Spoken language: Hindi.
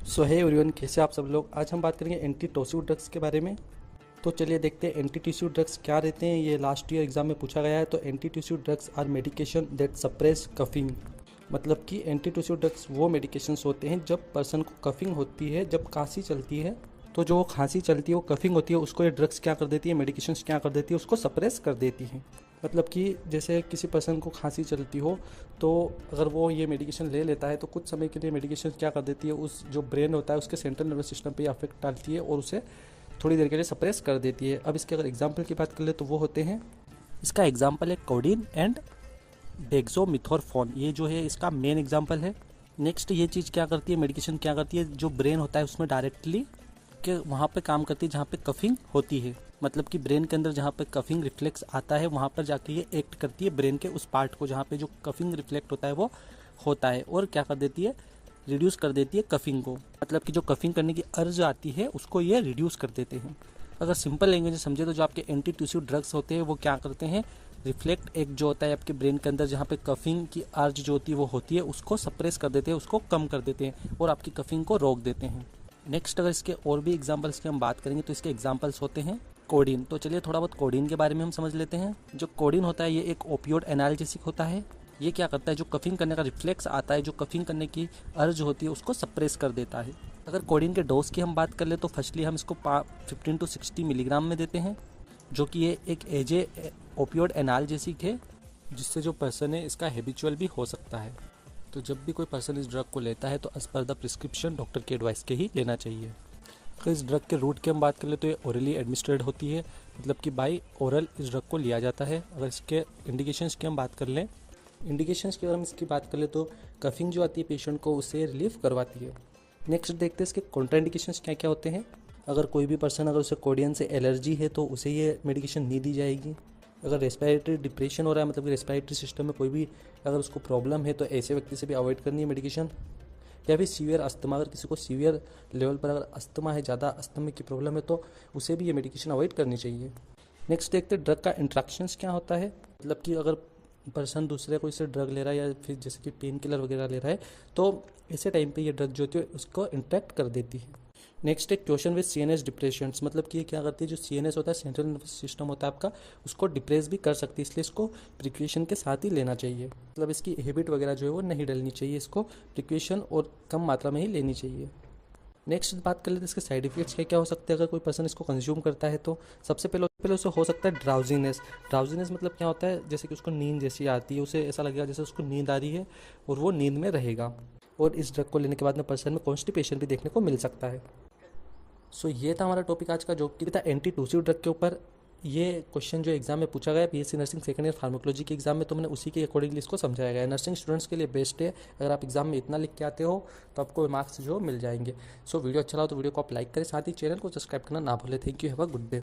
सो है एवरीवन, कैसे आप सब लोग। आज हम बात करेंगे एंटी टोसिव ड्रग्स के बारे में। तो चलिए देखते हैं एंटी टोसिव ड्रग्स क्या रहते हैं। ये लास्ट ईयर एग्जाम में पूछा गया है। तो antitussive drugs are medication that suppress coughing. मतलब कि एंटी टोसिव ड्रग्स वो मेडिकेशंस होते हैं जब पर्सन को कफिंग होती है, जब खांसी चलती है, तो जो खांसी चलती है वो कफिंग होती है, उसको ये ड्रग्स क्या कर देती है, मेडिकेशंस क्या कर देती है, उसको सप्रेस कर देती है। मतलब कि जैसे किसी पर्सन को खांसी चलती हो, तो अगर वो ये मेडिकेशन ले लेता है तो कुछ समय के लिए मेडिकेशन क्या कर देती है, उस जो ब्रेन होता है उसके सेंट्रल नर्वस सिस्टम पे अफेक्ट डालती है और उसे थोड़ी देर के लिए सप्रेस कर देती है। अब इसके अगर एग्जाम्पल की बात कर ले तो वो होते हैं, इसका एग्जाम्पल है कोडीन एंड डेक्सोमिथोरफोन। ये जो है इसका मेन एग्जाम्पल है। नेक्स्ट ये चीज़ क्या करती है, मेडिकेशन क्या करती है, जो ब्रेन होता है उसमें डायरेक्टली के वहाँ पे काम करती है जहाँ पे कफिंग होती है। मतलब कि ब्रेन के अंदर जहाँ पे कफिंग रिफ्लेक्स आता है वहाँ पर जाके ये एक्ट करती है ब्रेन के उस पार्ट को जहाँ पे जो कफिंग रिफ्लेक्ट होता है वो होता है, और क्या कर देती है, रिड्यूस कर देती है कफिंग को। मतलब कि जो कफिंग करने की अर्ज आती है उसको ये रिड्यूस कर देते हैं। अगर सिंपल लैंग्वेज में समझे तो जो आपके एंटी ट्यूसिव ड्रग्स होते हैं वो क्या करते हैं, रिफ्लेक्ट एक जो होता है आपके ब्रेन के अंदर जहाँ पे कफिंग की अर्ज जो होती है वो होती है, उसको सप्रेस कर देते हैं, उसको कम कर देते हैं और आपकी कफिंग को रोक देते हैं। नेक्स्ट अगर इसके और भी एग्जांपल्स की हम बात करेंगे तो इसके एग्जांपल्स होते हैं कोडीन। तो चलिए थोड़ा बहुत कोडीन के बारे में हम समझ लेते हैं। जो कोडीन होता है ये एक ओपियोड एनाल्जेसिक होता है। ये क्या करता है, जो कफिंग करने का रिफ्लेक्स आता है, जो कफिंग करने की अर्ज होती है उसको सप्रेस कर देता है। अगर कोडीन के डोज की हम बात कर ले तो फर्स्टली हम इसको 15 to 60 मिलीग्राम में देते हैं, जो कि ये एक एजे ओपियोड एनाल्जेसिक है, जिससे जो पर्सन है इसका हैबिचुअल भी हो सकता है। तो जब भी कोई पर्सन इस ड्रग को लेता है तो as per the prescription doctor की एडवाइस के ही लेना चाहिए। अगर इस ड्रग के रूट की हम बात कर ले तो ये ओरली एडमिनिस्ट्रेड होती है, मतलब कि बाई ओरल इस ड्रग को लिया जाता है। अगर इसके इंडिकेशंस की हम बात कर लें, इंडिकेशंस की अगर हम इसकी बात कर ले तो कफिंग जो आती है पेशेंट को उससे रिलीफ करवाती है। नेक्स्ट देखते हैं इसके कॉन्ट्राइंडिकेशंस क्या क्या होते हैं। अगर कोई भी पर्सन अगर उसे कोडियन से एलर्जी है तो उसे ये मेडिकेशन नहीं दी जाएगी। अगर रेस्पिरेटरी डिप्रेशन हो रहा है, मतलब कि रेस्पिरेटरी सिस्टम में कोई भी अगर उसको प्रॉब्लम है तो ऐसे व्यक्ति से भी अवॉइड करनी है मेडिकेशन। या फिर सीवियर अस्थमा, अगर किसी को सीवियर लेवल पर अगर अस्थमा है, ज़्यादा अस्थमा की प्रॉब्लम है तो उसे भी ये मेडिकेशन अवॉइड करनी चाहिए। नेक्स्ट देखते हैं ड्रग का इंट्रैक्शंस क्या होता है। मतलब कि अगर पर्सन दूसरे कोई से ड्रग ले रहा है या फिर जैसे कि पेन किलर वगैरह ले रहा है तो ऐसे टाइम पे ये ड्रग जो होती है उसको इंट्रैक्ट कर देती है। नेक्स्ट एक क्वेश्चन विद सीएनएस डिप्रेशंस, मतलब कि ये क्या करती है, जो सीएनएस होता है सेंट्रल नर्वस सिस्टम होता है आपका, उसको डिप्रेस भी कर सकती है, इसलिए इसको प्रिक्वेशन के साथ ही लेना चाहिए। मतलब इसकी हैबिट वगैरह जो है वो नहीं डलनी चाहिए, इसको प्रिक्वेशन और कम मात्रा में ही लेनी चाहिए। नेक्स्ट बात कर लेते हैं इसके साइड इफेक्ट्स क्या क्या हो सकते हैं अगर कोई पर्सन इसको कंज्यूम करता है तो। सबसे पहले उसे हो सकता है ड्राउजीनेस। ड्राउजीनेस मतलब क्या होता है, जैसे कि उसको नींद जैसी आती है, उसे ऐसा लगेगा जैसे उसको नींद आ रही है और वो नींद में रहेगा। और इस ड्रग को लेने के बाद में पर्सन में कॉन्स्टिपेशन भी देखने को मिल सकता है। सो ये था हमारा टॉपिक आज का, जो कि था एंटी टूसिव ड्रग के ऊपर। ये क्वेश्चन जो एग्जाम में पूछा गया BSc nursing second year pharmacology के एग्जाम में, तो मैंने उसी के अकॉर्डिंगली इसको समझाया गया है। नर्सिंग स्टूडेंट्स के लिए बेस्ट है, अगर आप एग्जाम में इतना लिख के आते हो तो आपको मार्क्स जो मिल जाएंगे। सो वीडियो अच्छा लगा तो वीडियो को आप लाइक करें, साथ ही चैनल को सब्सक्राइब करना ना भूलें। Thank you, have a good day.